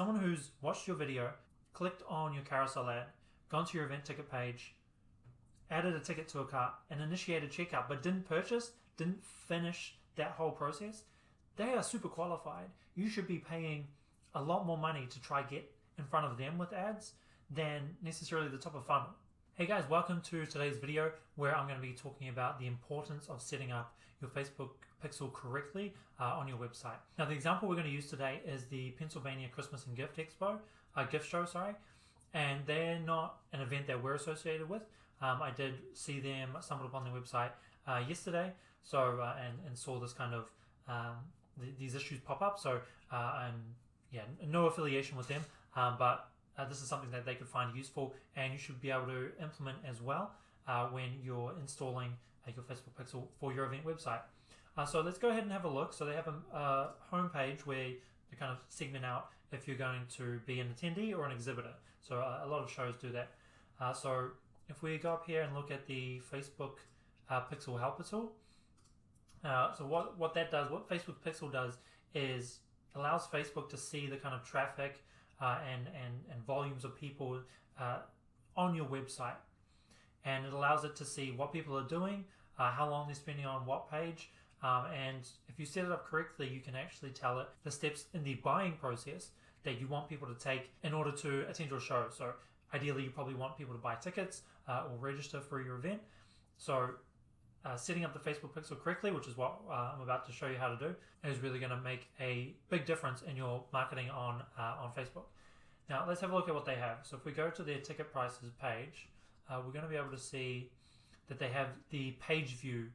someone who's watched your video, clicked on your carousel ad, gone to your event ticket page, added a ticket to a cart, and initiated checkout, but didn't purchase, didn't finish that whole process, they are super qualified. You should be paying a lot more money to try get in front of them with ads than necessarily the top of funnel. Hey guys, welcome to today's video where I'm going to be talking about the importance of setting up your Facebook pixel correctly on your website. Now the example we're going to use today is the Pennsylvania Christmas and Gift Show, and they're not an event that we're associated with. I did see them, stumbled upon their website yesterday, and saw this kind of these issues pop up. So no affiliation with them, but this is something that they could find useful, and you should be able to implement as well when you're installing your Facebook pixel for your event website. So let's go ahead and have a look. So they have a home page where they kind of segment out if you're going to be an attendee or an exhibitor. So a lot of shows do that. So if we go up here and look at the Facebook Pixel Helper tool, so what that does, what Facebook Pixel does is allows Facebook to see the kind of traffic and volumes of people on your website, and it allows it to see what people are doing, how long they're spending on what page, and if you set it up correctly, you can actually tell it the steps in the buying process that you want people to take in order to attend your show. So ideally, you probably want people to buy tickets or register for your event. So setting up the Facebook pixel correctly, which is what I'm about to show you how to do, is really going to make a big difference in your marketing on Facebook. Now let's have a look at what they have. So if we go to their ticket prices page, we're going to be able to see that they have the page view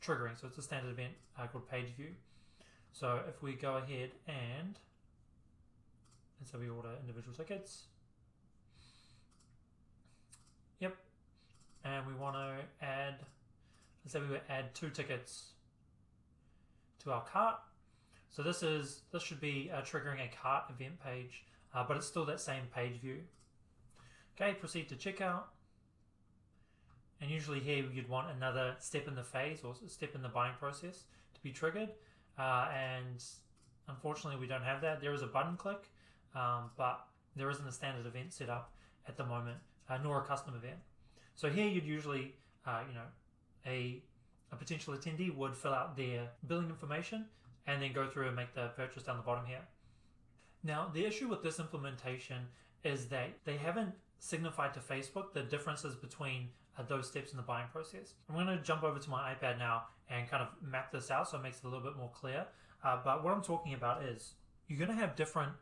triggering. So it's a standard event called page view. So if we go ahead and so we order individual tickets. Yep. And we want to add, let's say we would add 2 tickets to our cart. So this should be triggering a cart event page, but it's still that same page view. Okay, proceed to checkout. And usually here you'd want another step in the phase or step in the buying process to be triggered. And unfortunately we don't have that. There is a button click, but there isn't a standard event set up at the moment, nor a custom event. So here you'd usually, a potential attendee would fill out their billing information and then go through and make the purchase down the bottom here. Now the issue with this implementation is that they haven't signified to Facebook the differences between those steps in the buying process. I'm going to jump over to my iPad now and kind of map this out so it makes it a little bit more clear. But what I'm talking about is you're going to have different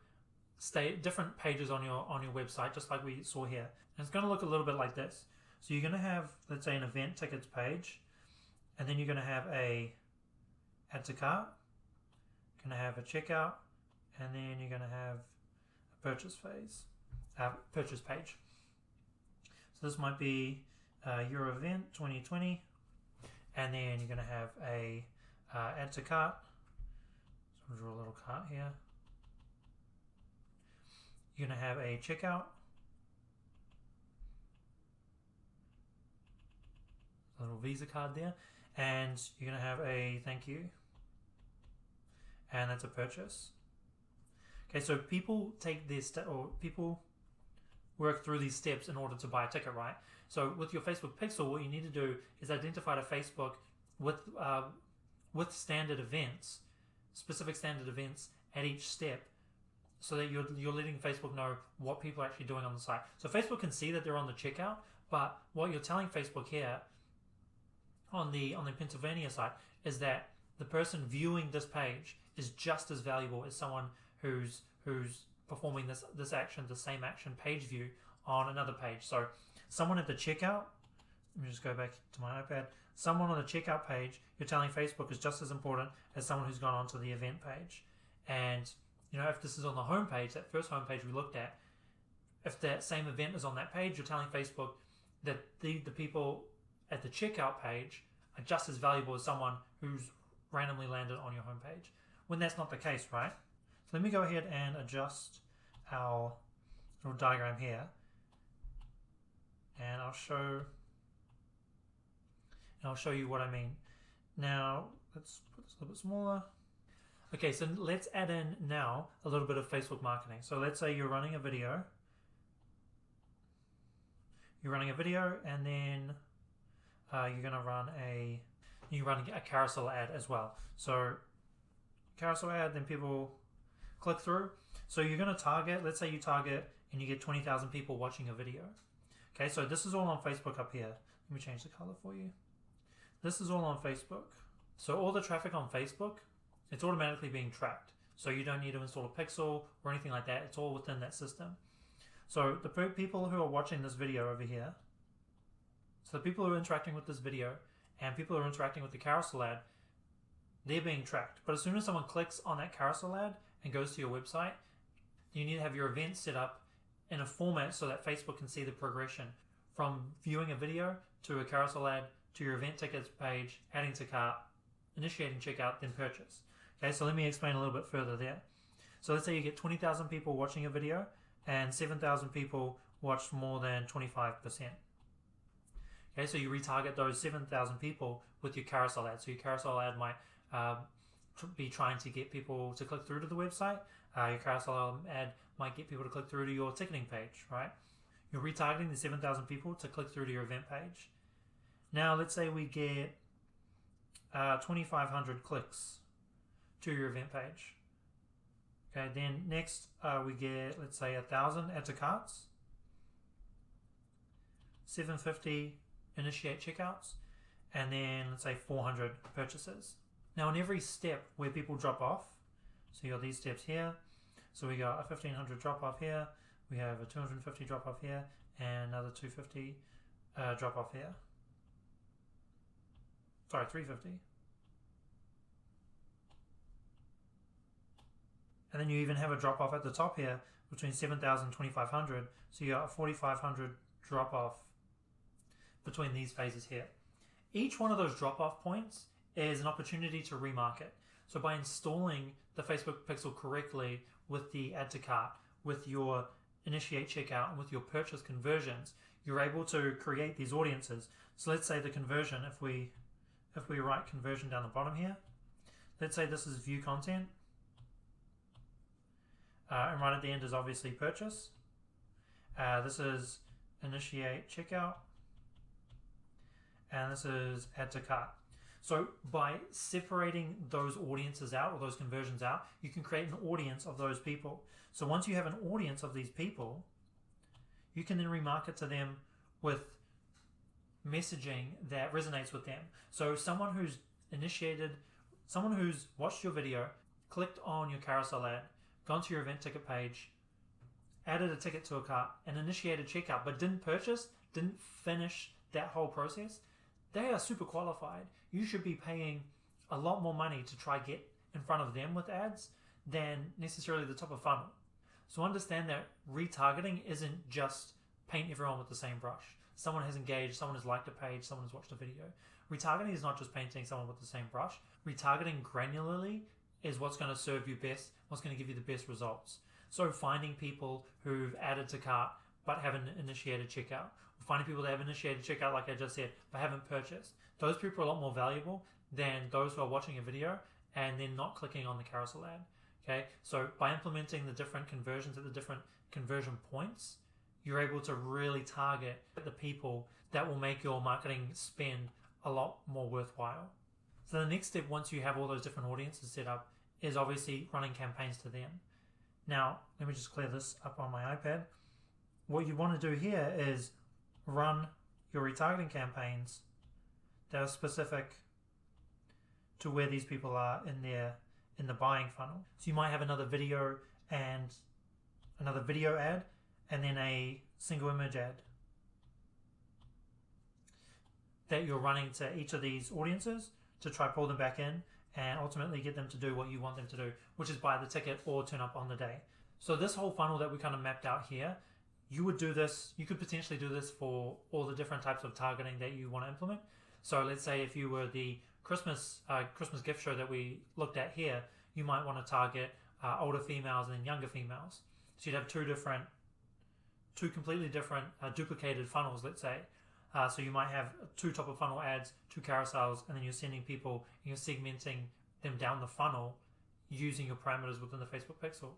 pages on your website, just like we saw here. And it's going to look a little bit like this. So you're going to have, let's say, an event tickets page, and then you're going to have a add to cart, you're going to have a checkout, and then you're going to have a purchase page. So this might be your event 2020, and then you're going to have a add to cart. So we'll draw a little cart here. You're going to have a checkout, a little Visa card there, and you're going to have a thank you, and that's a purchase. Okay, so people take this people work through these steps in order to buy a ticket, right? So with your Facebook pixel, what you need to do is identify to Facebook with standard events, specific standard events at each step, so that you're letting Facebook know what people are actually doing on the site. So Facebook can see that they're on the checkout, but what you're telling Facebook here on the Pennsylvania site is that the person viewing this page is just as valuable as someone who's performing this action, the same action page view on another page. So someone at the checkout, let me just go back to my iPad. Someone on the checkout page, you're telling Facebook is just as important as someone who's gone onto the event page. And if this is on the home page, that first home page we looked at, if that same event is on that page, you're telling Facebook that the people at the checkout page are just as valuable as someone who's randomly landed on your home page, when that's not the case, right? So let me go ahead and adjust our little diagram here, and I'll show you what I mean. Now let's put this a little bit smaller. Okay, so let's add in now a little bit of Facebook marketing. So let's say you're running a video. You're running a video, and then you're going to run a carousel ad as well. So carousel ad, then people click through. So you're going to target, let's say you target and you get 20,000 people watching a video. Okay, so this is all on Facebook up here. Let me change the color for you. This is all on Facebook. So all the traffic on Facebook, it's automatically being tracked. So you don't need to install a pixel or anything like that. It's all within that system. So the people who are watching this video over here, so the people who are interacting with this video and people who are interacting with the carousel ad, they're being tracked. But as soon as someone clicks on that carousel ad and goes to your website, you need to have your event set up in a format so that Facebook can see the progression from viewing a video to a carousel ad to your event tickets page, adding to cart, initiating checkout, then purchase. Okay, so let me explain a little bit further there. So let's say you get 20,000 people watching a video and 7,000 people watched more than 25%. Okay, so you retarget those 7,000 people with your carousel ad. So your carousel ad might be trying to get people to click through to the website. Your carousel ad might get people to click through to your ticketing page, right? You're retargeting the 7,000 people to click through to your event page. Now, let's say we get 2,500 clicks to your event page. Okay, then next we get, let's say, 1,000 add to carts, 750 initiate checkouts, and then let's say 400 purchases. Now, in every step where people drop off, so you got these steps here. So we got a 1,500 drop off here. We have a 250 drop off here, and another 250 drop off here. Sorry, 350. And then you even have a drop off at the top here between 7,000 and 2,500. So you got a 4,500 drop off between these phases here. Each one of those drop off points is an opportunity to remarket. So by installing the Facebook pixel correctly with the add to cart, with your initiate checkout, and with your purchase conversions, you're able to create these audiences. So let's say the conversion, if we write conversion down the bottom here, let's say this is view content. And right at the end is obviously purchase. This is initiate checkout. And this is add to cart. So by separating those audiences out, or those conversions out, you can create an audience of those people. So once you have an audience of these people, you can then remarket to them with messaging that resonates with them. So someone who's watched your video, clicked on your carousel ad, gone to your event ticket page, added a ticket to a cart, and initiated checkout, but didn't purchase, didn't finish that whole process, they are super qualified. You should be paying a lot more money to try get in front of them with ads than necessarily the top of funnel. So understand that retargeting isn't just paint everyone with the same brush. Someone has engaged, someone has liked a page, someone has watched a video. Retargeting is not just painting someone with the same brush. Retargeting granularly is what's going to serve you best, what's going to give you the best results. So finding people who've added to cart but haven't initiated checkout, finding people that have initiated checkout, like I just said, but haven't purchased. Those people are a lot more valuable than those who are watching a video and then not clicking on the carousel ad. Okay, so by implementing the different conversions at the different conversion points, you're able to really target the people that will make your marketing spend a lot more worthwhile. So the next step, once you have all those different audiences set up, is obviously running campaigns to them. Now, let me just clear this up on my iPad. What you want to do here is run your retargeting campaigns that are specific to where these people are in the buying funnel. So you might have another video and another video ad, and then a single image ad that you're running to each of these audiences to try pull them back in and ultimately get them to do what you want them to do, which is buy the ticket or turn up on the day. So this whole funnel that we kind of mapped out here, you could potentially do this for all the different types of targeting that you want to implement. So let's say if you were the Christmas gift show that we looked at here, you might want to target older females and then younger females. So you'd have two completely different duplicated funnels, let's say. So you might have 2 top of funnel ads, 2 carousels, and then you're sending people and you're segmenting them down the funnel using your parameters within the Facebook pixel.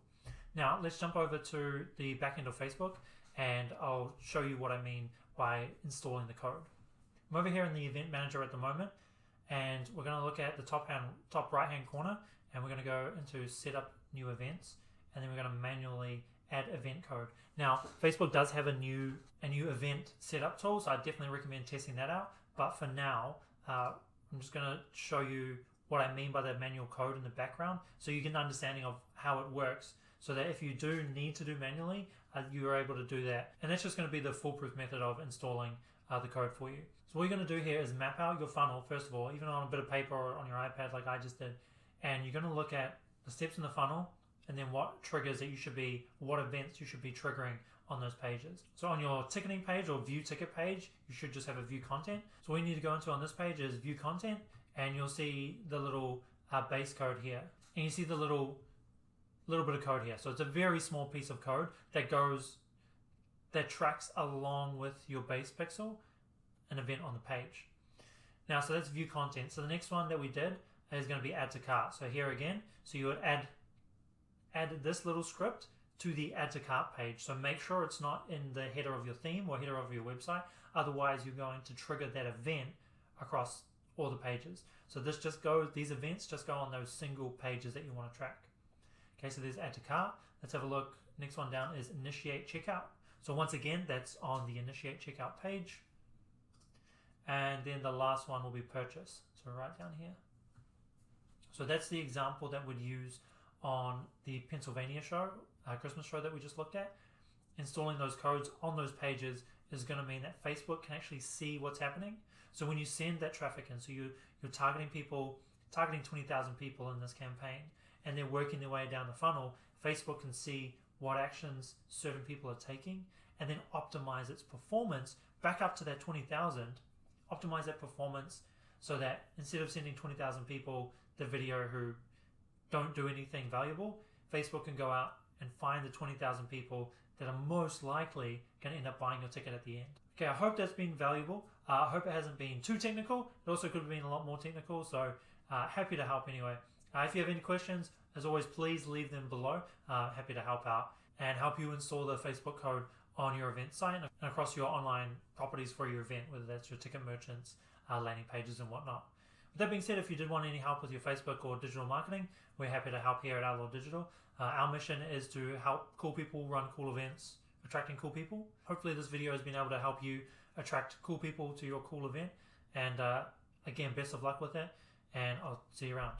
Now let's jump over to the backend of Facebook and I'll show you what I mean by installing the code. I'm over here in the event manager at the moment, and we're going to look at the top right hand corner, and we're going to go into setup new events, and then we're going to manually add event code. Now Facebook does have a new event setup tool, so I definitely recommend testing that out, but for now I'm just going to show you what I mean by the manual code in the background, so you get an understanding of how it works, so that if you do need to do manually, you're able to do that. And that's just going to be the foolproof method of installing the code for you. So what you're going to do here is map out your funnel, first of all, even on a bit of paper or on your iPad like I just did, and you're going to look at the steps in the funnel and then what triggers that you should be, what events you should be triggering on those pages. So on your ticketing page or view ticket page, you should just have a view content. So what you need to go into on this page is view content, and you'll see the little base code here, and you see the little bit of code here. So it's a very small piece of code that tracks along with your base pixel an event on the page. Now, so that's view content. So the next one that we did is going to be add to cart. So here again, so you would add this little script to the add to cart page. So make sure it's not in the header of your theme or header of your website. Otherwise, you're going to trigger that event across all the pages. So these events just go on those single pages that you want to track. Okay, so there's add to cart. Let's have a look. Next one down is initiate checkout. So once again, that's on the initiate checkout page. And then the last one will be purchase. So right down here. So that's the example that we'd use on the Pennsylvania show, Christmas show that we just looked at. Installing those codes on those pages is going to mean that Facebook can actually see what's happening. So when you send that traffic in, so you're targeting 20,000 people in this campaign, and they're working their way down the funnel, Facebook can see what actions certain people are taking and then optimize its performance back up to that 20,000, optimize that performance so that instead of sending 20,000 people the video who don't do anything valuable, Facebook can go out and find the 20,000 people that are most likely going to end up buying your ticket at the end. Okay, I hope that's been valuable. I hope it hasn't been too technical. It also could have been a lot more technical, so happy to help anyway. If you have any questions, as always, please leave them below. Happy to help out and help you install the Facebook code on your event site and across your online properties for your event, whether that's your ticket merchants, landing pages and whatnot. With that being said, if you did want any help with your Facebook or digital marketing, we're happy to help here at Outlaw Digital. Our mission is to help cool people run cool events, attracting cool people. Hopefully this video has been able to help you attract cool people to your cool event. And again, best of luck with it, and I'll see you around.